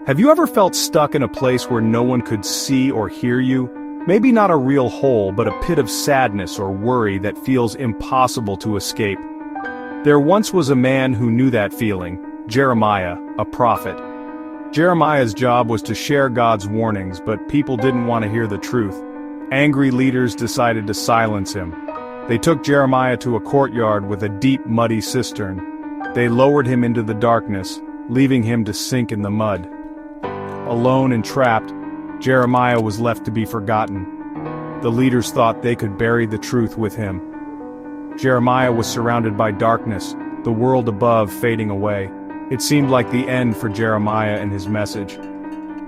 Have you ever felt stuck in a place where no one could see or hear you? Maybe not a real hole, but a pit of sadness or worry that feels impossible to escape. There once was a man who knew that feeling, Jeremiah, a prophet. Jeremiah's job was to share God's warnings, but people didn't want to hear the truth. Angry leaders decided to silence him. They took Jeremiah to a courtyard with a deep, muddy cistern. They lowered him into the darkness, leaving him to sink in the mud. Alone and trapped, Jeremiah was left to be forgotten. The leaders thought they could bury the truth with him. Jeremiah was surrounded by darkness, the world above fading away. It seemed like the end for Jeremiah and his message.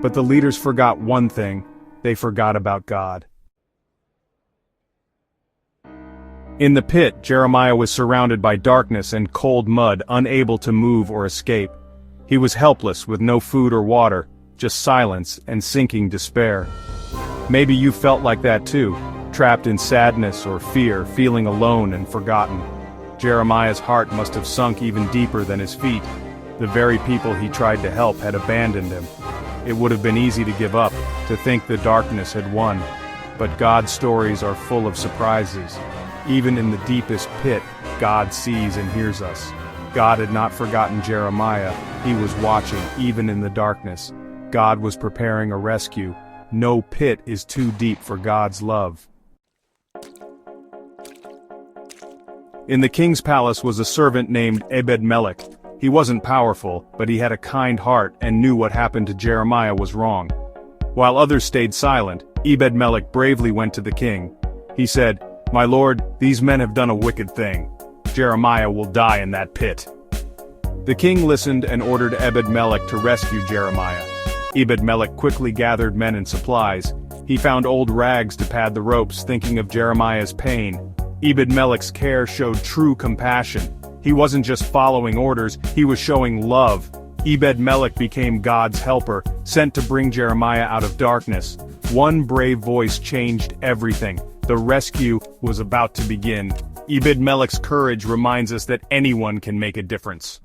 But the leaders forgot one thing: they forgot about God. In the pit, Jeremiah was surrounded by darkness and cold mud, unable to move or escape. He was helpless, with no food or water, just silence and sinking despair. Maybe you felt like that too, trapped in sadness or fear, feeling alone and forgotten. Jeremiah's heart must have sunk even deeper than his feet. The very people he tried to help had abandoned him. It would have been easy to give up, to think the darkness had won. But God's stories are full of surprises. Even in the deepest pit, God sees and hears us. God had not forgotten Jeremiah. He was watching, even in the darkness. God was preparing a rescue. No pit is too deep for God's love. In the king's palace was a servant named Ebed-Melech. He wasn't powerful, but he had a kind heart and knew what happened to Jeremiah was wrong. While others stayed silent, Ebed-Melech bravely went to the king. He said, "My lord, these men have done a wicked thing. Jeremiah will die in that pit." The king listened and ordered Ebed-Melech to rescue Jeremiah. Ebed-Melech quickly gathered men and supplies. He found old rags to pad the ropes, thinking of Jeremiah's pain. Ebed-Melech's care showed true compassion. He wasn't just following orders, he was showing love. Ebed-Melech became God's helper, sent to bring Jeremiah out of darkness. One brave voice changed everything. The rescue was about to begin. Ebed-Melech's courage reminds us that anyone can make a difference.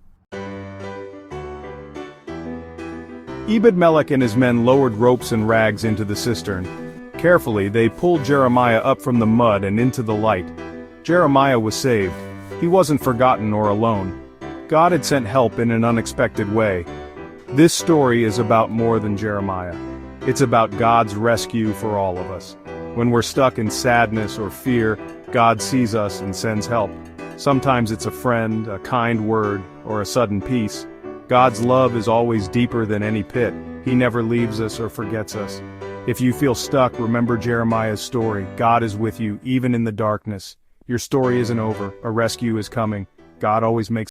Ebed-Melech and his men lowered ropes and rags into the cistern. Carefully, they pulled Jeremiah up from the mud and into the light. Jeremiah was saved. He wasn't forgotten or alone. God had sent help in an unexpected way. This story is about more than Jeremiah. It's about God's rescue for all of us. When we're stuck in sadness or fear, God sees us and sends help. Sometimes it's a friend, a kind word, or a sudden peace. God's love is always deeper than any pit. He never leaves us or forgets us. If you feel stuck, remember Jeremiah's story. God is with you, even in the darkness. Your story isn't over. A rescue is coming. God always makes